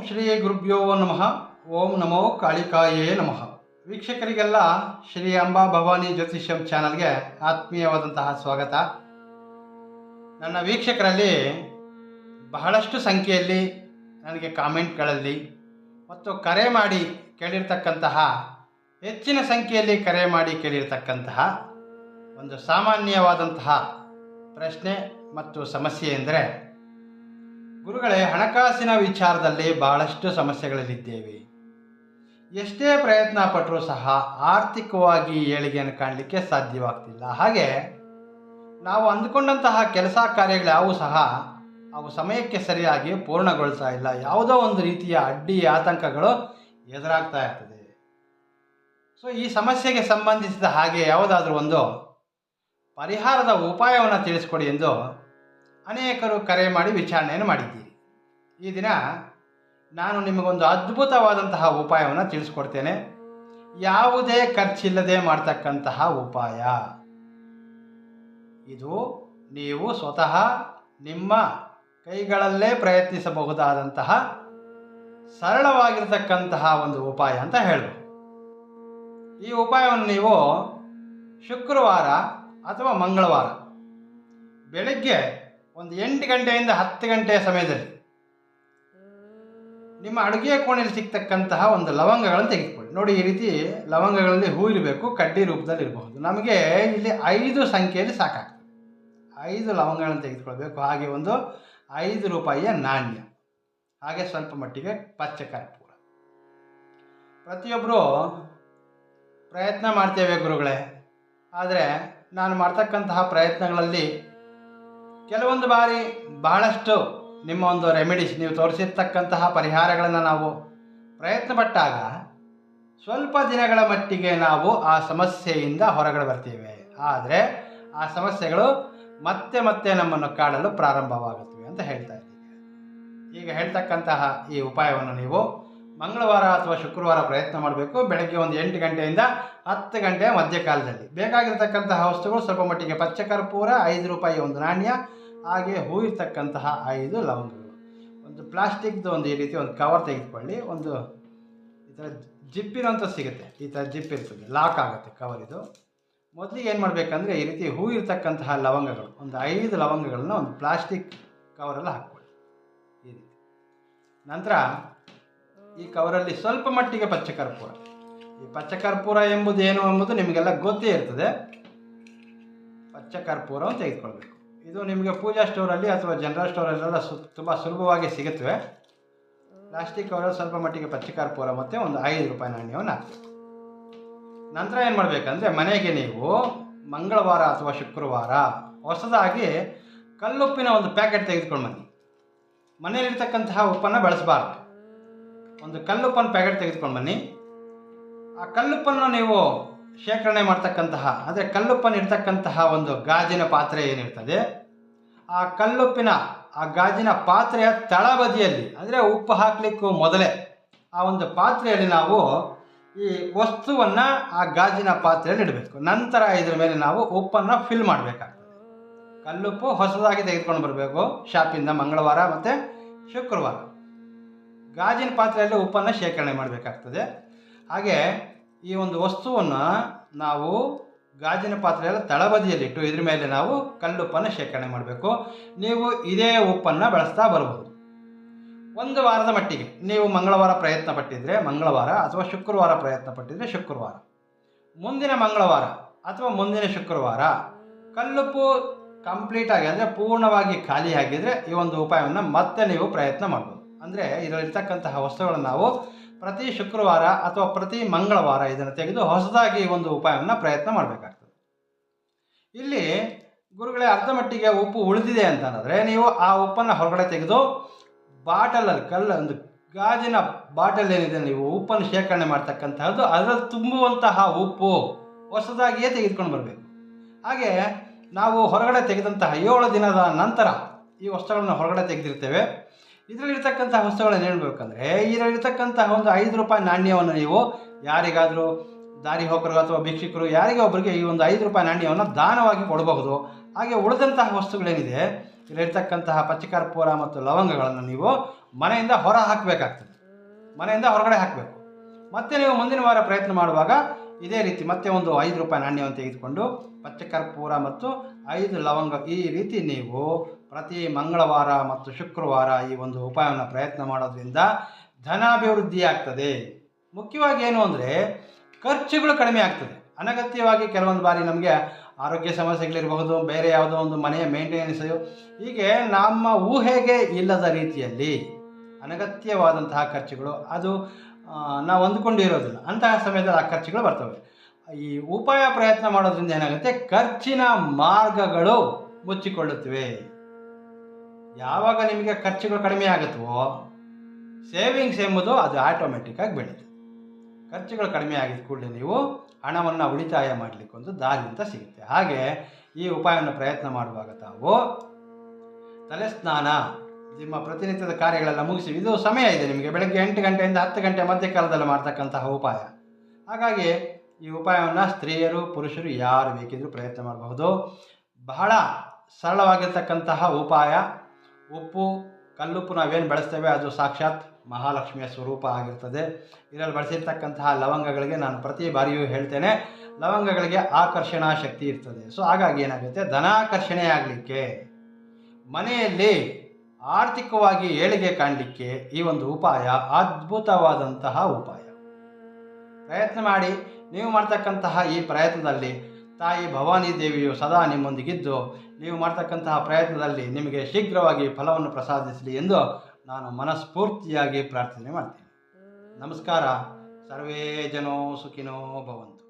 ಶ್ರೀ ಗುರುಭ್ಯೋ ನಮಃ. ಓಂ ನಮೋ ಕಾಳಿಕಾಯೇ ನಮಃ. ವೀಕ್ಷಕರಿಗೆಲ್ಲ ಶ್ರೀ ಅಂಬಾ ಭವಾನಿ ಜ್ಯೋತಿಷ್ಯಂ ಚಾನಲ್ಗೆ ಆತ್ಮೀಯವಾದಂತಹ ಸ್ವಾಗತ. ನನ್ನ ವೀಕ್ಷಕರಲ್ಲಿ ಬಹಳಷ್ಟು ಸಂಖ್ಯೆಯಲ್ಲಿ ನನಗೆ ಕಾಮೆಂಟ್ಗಳಲ್ಲಿ ಮತ್ತು ಕರೆ ಮಾಡಿ ಕೇಳಿರ್ತಕ್ಕಂತಹ ಹೆಚ್ಚಿನ ಸಂಖ್ಯೆಯಲ್ಲಿ ಕರೆ ಮಾಡಿ ಕೇಳಿರ್ತಕ್ಕಂತಹ ಒಂದು ಸಾಮಾನ್ಯವಾದಂತಹ ಪ್ರಶ್ನೆ ಮತ್ತು ಸಮಸ್ಯೆ ಎಂದರೆ, ಗುರುಗಳೇ, ಹಣಕಾಸಿನ ವಿಚಾರದಲ್ಲಿ ಬಹಳಷ್ಟು ಸಮಸ್ಯೆಗಳಲ್ಲಿದ್ದೇವೆ. ಎಷ್ಟೇ ಪ್ರಯತ್ನ ಪಟ್ಟರೂ ಸಹ ಆರ್ಥಿಕವಾಗಿ ಏಳಿಗೆಯನ್ನು ಕಾಣಲಿಕ್ಕೆ ಸಾಧ್ಯವಾಗ್ತಿಲ್ಲ. ಹಾಗೆ ನಾವು ಅಂದುಕೊಂಡಂತಹ ಕೆಲಸ ಕಾರ್ಯಗಳ್ಯಾವೂ ಸಹ ಅವು ಸಮಯಕ್ಕೆ ಸರಿಯಾಗಿ ಪೂರ್ಣಗೊಳ್ತಾ ಇಲ್ಲ. ಯಾವುದೋ ಒಂದು ರೀತಿಯ ಅಡ್ಡಿ ಆತಂಕಗಳು ಎದುರಾಗ್ತಾ ಇರ್ತದೆ. ಸೊ ಈ ಸಮಸ್ಯೆಗೆ ಸಂಬಂಧಿಸಿದ ಹಾಗೆ ಯಾವುದಾದ್ರೂ ಒಂದು ಪರಿಹಾರದ ಉಪಾಯವನ್ನು ತಿಳಿಸ್ಕೊಡಿ ಎಂದು ಅನೇಕರು ಕರೆ ಮಾಡಿ ವಿಚಾರಣೆಯನ್ನು ಮಾಡಿದ್ದೀರಿ. ಈ ದಿನ ನಾನು ನಿಮಗೊಂದು ಅದ್ಭುತವಾದಂತಹ ಉಪಾಯವನ್ನು ತಿಳಿಸ್ಕೊಡ್ತೇನೆ. ಯಾವುದೇ ಖರ್ಚಿಲ್ಲದೆ ಮಾಡ್ತಕ್ಕಂತಹ ಉಪಾಯ ಇದು. ನೀವು ಸ್ವತಃ ನಿಮ್ಮ ಕೈಗಳಲ್ಲೇ ಪ್ರಯತ್ನಿಸಬಹುದಾದಂತಹ ಸರಳವಾಗಿರ್ತಕ್ಕಂತಹ ಒಂದು ಉಪಾಯ ಅಂತ ಹೇಳ್ಬೋದು. ಈ ಉಪಾಯವನ್ನು ನೀವು ಶುಕ್ರವಾರ ಅಥವಾ ಮಂಗಳವಾರ ಬೆಳಗ್ಗೆ ಒಂದು 8 ಗಂಟೆಯಿಂದ 10 ಗಂಟೆಯ ಸಮಯದಲ್ಲಿ ನಿಮ್ಮ ಅಡುಗೆಯ ಕೋಣೆಯಲ್ಲಿ ಸಿಗ್ತಕ್ಕಂತಹ ಒಂದು ಲವಂಗಗಳನ್ನು ತೆಗೆದುಕೊಳ್ಳಿ. ನೋಡಿ, ಈ ರೀತಿ ಲವಂಗಗಳಲ್ಲಿ ಹೂ ಇರಬೇಕು, ಕಡ್ಡಿ ರೂಪದಲ್ಲಿ ಇರಬಹುದು. ನಮಗೆ ಇಲ್ಲಿ 5 ಸಂಖ್ಯೆಯಲ್ಲಿ ಸಾಕಾಗ್ತದೆ. 5 ಲವಂಗಗಳನ್ನು ತೆಗೆದುಕೊಳ್ಬೇಕು. ಹಾಗೆ ಒಂದು 5 ರೂಪಾಯಿಯ ನಾಣ್ಯ, ಹಾಗೆ ಸ್ವಲ್ಪ ಮಟ್ಟಿಗೆ ಪಚ್ಚ ಕರ್ಪೂರ. ಪ್ರತಿಯೊಬ್ಬರು ಪ್ರಯತ್ನ ಮಾಡ್ತೇವೆ ಗುರುಗಳೇ, ಆದರೆ ನಾನು ಮಾಡ್ತಕ್ಕಂತಹ ಪ್ರಯತ್ನಗಳಲ್ಲಿ ಕೆಲವೊಂದು ಬಾರಿ ಬಹಳಷ್ಟು ನಿಮ್ಮ ಒಂದು ರೆಮಿಡೀಸ್, ನೀವು ತೋರಿಸಿರ್ತಕ್ಕಂತಹ ಪರಿಹಾರಗಳನ್ನು ನಾವು ಪ್ರಯತ್ನ ಪಟ್ಟಾಗ ಸ್ವಲ್ಪ ದಿನಗಳ ಮಟ್ಟಿಗೆ ನಾವು ಆ ಸಮಸ್ಯೆಯಿಂದ ಹೊರಗಡೆ ಬರ್ತೀವಿ. ಆದರೆ ಆ ಸಮಸ್ಯೆಗಳು ಮತ್ತೆ ಮತ್ತೆ ನಮ್ಮನ್ನು ಕಾಡಲು ಪ್ರಾರಂಭವಾಗುತ್ತವೆ ಅಂತ ಹೇಳ್ತಾ ಇದ್ದೀವಿ. ಈಗ ಹೇಳ್ತಕ್ಕಂತಹ ಈ ಉಪಾಯವನ್ನು ನೀವು ಮಂಗಳವಾರ ಅಥವಾ ಶುಕ್ರವಾರ ಪ್ರಯತ್ನ ಮಾಡಬೇಕು. ಬೆಳಗ್ಗೆ ಒಂದು 8 ಗಂಟೆಯಿಂದ 10 ಗಂಟೆಯ ಮಧ್ಯಕಾಲದಲ್ಲಿ. ಬೇಕಾಗಿರ್ತಕ್ಕಂತಹ ವಸ್ತುಗಳು ಸ್ವಲ್ಪ ಮಟ್ಟಿಗೆ ಪಚ್ಚ ಕರ್ಪೂರ, 5 ರೂಪಾಯಿ ಒಂದು ನಾಣ್ಯ, ಹಾಗೆ ಹೂ ಇರ್ತಕ್ಕಂತಹ 5 ಲವಂಗಗಳು. ಒಂದು ಪ್ಲಾಸ್ಟಿಕ್ದು ಒಂದು ಈ ರೀತಿ ಒಂದು ಕವರ್ ತೆಗೆದುಕೊಳ್ಳಿ. ಒಂದು ಈ ಥರ ಜಿಪ್ಪಿನಂತ ಸಿಗುತ್ತೆ, ಈ ಥರ ಜಿಪ್ ಇರ್ತದೆ, ಲಾಕ್ ಆಗುತ್ತೆ ಕವರ್. ಇದು ಮೊದಲಿಗೆ ಏನು ಮಾಡಬೇಕಂದ್ರೆ, ಈ ರೀತಿ ಹೂ ಇರ್ತಕ್ಕಂತಹ ಲವಂಗಗಳು, ಒಂದು 5 ಲವಂಗಗಳನ್ನ ಒಂದು ಪ್ಲಾಸ್ಟಿಕ್ ಕವರಲ್ಲಿ ಹಾಕ್ಕೊಳ್ಳಿ ಈ ರೀತಿ. ನಂತರ ಈ ಕವರಲ್ಲಿ ಸ್ವಲ್ಪ ಮಟ್ಟಿಗೆ ಪಚ್ಚ ಕರ್ಪೂರ. ಈ ಪಚ್ಚ ಕರ್ಪೂರ ಎಂಬುದು ಏನು ಎಂಬುದು ನಿಮಗೆಲ್ಲ ಗೊತ್ತೇ ಇರ್ತದೆ. ಪಚ್ಚ ಕರ್ಪೂರವನ್ನು ತೆಗೆದುಕೊಳ್ಬೇಕು. ಇದು ನಿಮಗೆ ಪೂಜಾ ಸ್ಟೋರಲ್ಲಿ ಅಥವಾ ಜನರಲ್ ಸ್ಟೋರಲ್ಲೆಲ್ಲ ತುಂಬ ಸುಲಭವಾಗಿ ಸಿಗುತ್ತವೆ. ಪ್ಲಾಸ್ಟಿಕ್ ಕವರಲ್ಲಿ ಸ್ವಲ್ಪ ಮಟ್ಟಿಗೆ ಪಚ್ಚ ಕರ್ಪೂರ ಮತ್ತು ಒಂದು 5 ರೂಪಾಯಿ ನಾಣ್ಯವನ್ನು ಹಾಕಬೇಕು. ನಂತರ ಏನು ಮಾಡಬೇಕಂದ್ರೆ, ಮನೆಗೆ ನೀವು ಮಂಗಳವಾರ ಅಥವಾ ಶುಕ್ರವಾರ ಹೊಸದಾಗಿ ಕಲ್ಲುಪ್ಪಿನ ಒಂದು ಪ್ಯಾಕೆಟ್ ತೆಗೆದುಕೊಂಡು ಬನ್ನಿ. ಮನೆಯಲ್ಲಿರ್ತಕ್ಕಂತಹ ಉಪ್ಪನ್ನು ಬಳಸಬಾರ್ದು. ಒಂದು ಕಲ್ಲುಪ್ಪನ್ನು ಪ್ಯಾಕೆಟ್ ತೆಗೆದುಕೊಂಡು ಬನ್ನಿ. ಆ ಕಲ್ಲುಪ್ಪನ್ನು ನೀವು ಶೇಖರಣೆ ಮಾಡ್ತಕ್ಕಂತಹ, ಅಂದರೆ ಕಲ್ಲುಪ್ಪನ್ನು ಇರ್ತಕ್ಕಂತಹ ಒಂದು ಗಾಜಿನ ಪಾತ್ರೆ ಏನಿರ್ತದೆ, ಆ ಕಲ್ಲುಪ್ಪಿನ ಆ ಗಾಜಿನ ಪಾತ್ರೆಯ ತಳಬದಿಯಲ್ಲಿ, ಅಂದರೆ ಉಪ್ಪು ಹಾಕಲಿಕ್ಕೂ ಮೊದಲೇ ಆ ಒಂದು ಪಾತ್ರೆಯಲ್ಲಿ ನಾವು ಈ ವಸ್ತುವನ್ನು ಆ ಗಾಜಿನ ಪಾತ್ರೆಯಲ್ಲಿ ಇಡಬೇಕು. ನಂತರ ಇದರ ಮೇಲೆ ನಾವು ಉಪ್ಪನ್ನು ಫಿಲ್ ಮಾಡಬೇಕಾಗ್ತದೆ. ಕಲ್ಲುಪ್ಪು ಹೊಸದಾಗಿ ತೆಗೆದುಕೊಂಡು ಬರಬೇಕು ಶಾಪಿಂದ ಮಂಗಳವಾರ ಮತ್ತು ಶುಕ್ರವಾರ. ಗಾಜಿನ ಪಾತ್ರೆಯಲ್ಲಿ ಉಪ್ಪನ್ನು ಶೇಖರಣೆ ಮಾಡಬೇಕಾಗ್ತದೆ. ಹಾಗೆ ಈ ಒಂದು ವಸ್ತುವನ್ನು ನಾವು ಗಾಜಿನ ಪಾತ್ರೆಯಲ್ಲಿ ತಳಬದಿಯಲ್ಲಿಟ್ಟು ಇದ್ರ ಮೇಲೆ ನಾವು ಕಲ್ಲುಪ್ಪನ್ನು ಶೇಖರಣೆ ಮಾಡಬೇಕು. ನೀವು ಇದೇ ಉಪ್ಪನ್ನು ಬಳಸ್ತಾ ಬರಬಹುದು. ಒಂದು ವಾರದ ಮಟ್ಟಿಗೆ ನೀವು ಮಂಗಳವಾರ ಪ್ರಯತ್ನ ಪಟ್ಟಿದ್ರೆ ಮಂಗಳವಾರ, ಅಥವಾ ಶುಕ್ರವಾರ ಪ್ರಯತ್ನ ಪಟ್ಟಿದ್ರೆ ಶುಕ್ರವಾರ, ಮುಂದಿನ ಮಂಗಳವಾರ ಅಥವಾ ಮುಂದಿನ ಶುಕ್ರವಾರ ಕಲ್ಲುಪ್ಪು ಕಂಪ್ಲೀಟಾಗಿ, ಅಂದರೆ ಪೂರ್ಣವಾಗಿ ಖಾಲಿ ಆಗಿದ್ರೆ ಈ ಒಂದು ಉಪಾಯವನ್ನು ಮತ್ತೆ ನೀವು ಪ್ರಯತ್ನ ಮಾಡ್ಬೋದು. ಅಂದರೆ ಇದರಲ್ಲಿರ್ತಕ್ಕಂತಹ ವಸ್ತುಗಳನ್ನು ನಾವು ಪ್ರತಿ ಶುಕ್ರವಾರ ಅಥವಾ ಪ್ರತಿ ಮಂಗಳವಾರ ಇದನ್ನು ತೆಗೆದು ಹೊಸದಾಗಿ ಈ ಒಂದು ಉಪಾಯವನ್ನು ಪ್ರಯತ್ನ ಮಾಡಬೇಕಾಗ್ತದೆ. ಇಲ್ಲಿ ಗುರುಗಳೇ, ಅರ್ಧ ಮಟ್ಟಿಗೆ ಉಪ್ಪು ಉಳಿದಿದೆ ಅಂತಂದರೆ ನೀವು ಆ ಉಪ್ಪನ್ನು ಹೊರಗಡೆ ತೆಗೆದು ಬಾಟಲಲ್ಲಿ, ಒಂದು ಗಾಜಿನ ಬಾಟಲ್ ಏನಿದೆ, ನೀವು ಉಪ್ಪನ್ನು ಶೇಖರಣೆ ಮಾಡ್ತಕ್ಕಂತಹದ್ದು, ಅದರಲ್ಲಿ ತುಂಬುವಂತಹ ಉಪ್ಪು ಹೊಸದಾಗಿಯೇ ತೆಗೆದುಕೊಂಡು ಬರಬೇಕು. ಹಾಗೆ ನಾವು ಹೊರಗಡೆ ತೆಗೆದಂತಹ 7 ದಿನದ ನಂತರ ಈ ವಸ್ತುಗಳನ್ನು ಹೊರಗಡೆ ತೆಗೆದಿರ್ತೇವೆ. ಇದರಲ್ಲಿರ್ತಕ್ಕಂತಹ ವಸ್ತುಗಳನ್ನು ಹೇಳ್ಬೇಕಂದ್ರೆ, ಇದರಲ್ಲಿರ್ತಕ್ಕಂತಹ ಒಂದು 5 ರೂಪಾಯಿ ನಾಣ್ಯವನ್ನು ನೀವು ಯಾರಿಗಾದರೂ, ದಾರಿ ಹೋಕರು ಅಥವಾ ಭಿಕ್ಷುಕರು, ಯಾರಿಗೆ ಒಬ್ಬರಿಗೆ ಈ ಒಂದು 5 ರೂಪಾಯಿ ನಾಣ್ಯವನ್ನು ದಾನವಾಗಿ ಕೊಡಬಹುದು. ಹಾಗೆ ಉಳಿದಂತಹ ವಸ್ತುಗಳೇನಿದೆ, ಇದರಲ್ಲಿರ್ತಕ್ಕಂತಹ ಪಚ್ಚಕರ್ಪೂರ ಮತ್ತು ಲವಂಗಗಳನ್ನು ನೀವು ಮನೆಯಿಂದ ಹೊರ ಹಾಕಬೇಕಾಗ್ತದೆ. ಮನೆಯಿಂದ ಹೊರಗಡೆ ಹಾಕಬೇಕು. ಮತ್ತೆ ನೀವು ಮುಂದಿನ ವಾರ ಪ್ರಯತ್ನ ಮಾಡುವಾಗ ಇದೇ ರೀತಿ ಮತ್ತೆ ಒಂದು 5 ರೂಪಾಯಿ ನಾಣ್ಯವನ್ನು ತೆಗೆದುಕೊಂಡು ಪಚ್ಚಕರ್ಪೂರ ಮತ್ತು 5 ಲವಂಗ ಈ ರೀತಿ ನೀವು ಪ್ರತಿ ಮಂಗಳವಾರ ಮತ್ತು ಶುಕ್ರವಾರ ಈ ಒಂದು ಉಪಾಯವನ್ನು ಪ್ರಯತ್ನ ಮಾಡೋದ್ರಿಂದ ಧನಾಭಿವೃದ್ಧಿ ಆಗ್ತದೆ. ಮುಖ್ಯವಾಗಿ ಏನು ಅಂದರೆ ಖರ್ಚುಗಳು ಕಡಿಮೆ ಆಗ್ತದೆ. ಅನಗತ್ಯವಾಗಿ ಕೆಲವೊಂದು ಬಾರಿ ನಮಗೆ ಆರೋಗ್ಯ ಸಮಸ್ಯೆಗಳಿರಬಹುದು, ಬೇರೆ ಯಾವುದೋ ಒಂದು ಮನೆಯ ಮೇಂಟೆನೆನ್ಸು, ಹೀಗೆ ನಮ್ಮ ಊಹೆಗೆ ಇಲ್ಲದ ರೀತಿಯಲ್ಲಿ ಅನಗತ್ಯವಾದಂತಹ ಖರ್ಚುಗಳು ಅದು ನಾವು ಅಂದುಕೊಂಡಿರೋದಿಲ್ಲ, ಅಂತಹ ಸಮಯದಲ್ಲಿ ಆ ಖರ್ಚುಗಳು ಬರ್ತವೆ. ಈ ಉಪಾಯ ಪ್ರಯತ್ನ ಮಾಡೋದ್ರಿಂದ ಏನಾಗುತ್ತೆ, ಖರ್ಚಿನ ಮಾರ್ಗಗಳು ಮುಚ್ಚಿಕೊಳ್ಳುತ್ತವೆ. ಯಾವಾಗ ನಿಮಗೆ ಖರ್ಚುಗಳು ಕಡಿಮೆ ಆಗುತ್ತವೋ ಸೇವಿಂಗ್ಸ್ ಎಂಬುದು ಅದು ಆಟೋಮೆಟಿಕ್ಕಾಗಿ ಬೆಳೀತದೆ. ಖರ್ಚುಗಳು ಕಡಿಮೆ ಆಗಿದ ಕೂಡಲೇ ನೀವು ಹಣವನ್ನು ಉಳಿತಾಯ ಮಾಡಲಿಕ್ಕೆ ಒಂದು ದಾರಿ ಅಂತ ಸಿಗುತ್ತೆ. ಹಾಗೆ ಈ ಉಪಾಯವನ್ನು ಪ್ರಯತ್ನ ಮಾಡುವಾಗ ತಾವು ತಲೆ ಸ್ನಾನ, ನಿಮ್ಮ ಪ್ರತಿನಿತ್ಯದ ಕಾರ್ಯಗಳೆಲ್ಲ ಮುಗಿಸಿ, ಇದು ಸಮಯ ಇದೆ ನಿಮಗೆ, ಬೆಳಗ್ಗೆ 8 ಗಂಟೆಯಿಂದ 10 ಗಂಟೆ ಮಧ್ಯಕಾಲದಲ್ಲಿ ಮಾಡ್ತಕ್ಕಂತಹ ಉಪಾಯ. ಹಾಗಾಗಿ ಈ ಉಪಾಯವನ್ನು ಸ್ತ್ರೀಯರು ಪುರುಷರು ಯಾರು ಬೇಕಿದ್ರೂ ಪ್ರಯತ್ನ ಮಾಡಬಹುದು. ಬಹಳ ಸರಳವಾಗಿರ್ತಕ್ಕಂತಹ ಉಪಾಯ. ಉಪ್ಪು, ಕಲ್ಲುಪ್ಪು ನಾವೇನು ಬಳಸ್ತೇವೆ ಅದು ಸಾಕ್ಷಾತ್ ಮಹಾಲಕ್ಷ್ಮಿಯ ಸ್ವರೂಪ ಆಗಿರ್ತದೆ. ಇದರಲ್ಲಿ ಬಳಸಿರ್ತಕ್ಕಂತಹ ಲವಂಗಗಳಿಗೆ ನಾನು ಪ್ರತಿ ಬಾರಿಯೂ ಹೇಳ್ತೇನೆ, ಲವಂಗಗಳಿಗೆ ಆಕರ್ಷಣಾ ಶಕ್ತಿ ಇರ್ತದೆ. ಸೊ ಹಾಗಾಗಿ ಏನಾಗುತ್ತೆ, ಧನಾಕರ್ಷಣೆ ಆಗಲಿಕ್ಕೆ, ಮನೆಯಲ್ಲಿ ಆರ್ಥಿಕವಾಗಿ ಏಳಿಗೆ ಕಾಣಲಿಕ್ಕೆ ಈ ಒಂದು ಉಪಾಯ ಅದ್ಭುತವಾದಂತಹ ಉಪಾಯ. ಪ್ರಯತ್ನ ಮಾಡಿ. ನೀವು ಮಾಡ್ತಕ್ಕಂತಹ ಈ ಪ್ರಯತ್ನದಲ್ಲಿ ತಾಯಿ ಭವಾನಿ ದೇವಿಯು ಸದಾ ನಿಮ್ಮೊಂದಿಗಿದ್ದು ನೀವು ಮಾಡ್ತಕ್ಕಂತಹ ಪ್ರಯತ್ನದಲ್ಲಿ ನಿಮಗೆ ಶೀಘ್ರವಾಗಿ ಫಲವನ್ನು ಪ್ರಸಾದಿಸಲಿ ಎಂದು ನಾನು ಮನಸ್ಫೂರ್ತಿಯಾಗಿ ಪ್ರಾರ್ಥನೆ ಮಾಡ್ತೇನೆ. ನಮಸ್ಕಾರ. ಸರ್ವೇ ಜನೋ ಸುಖಿನೋ ಭವಂತು.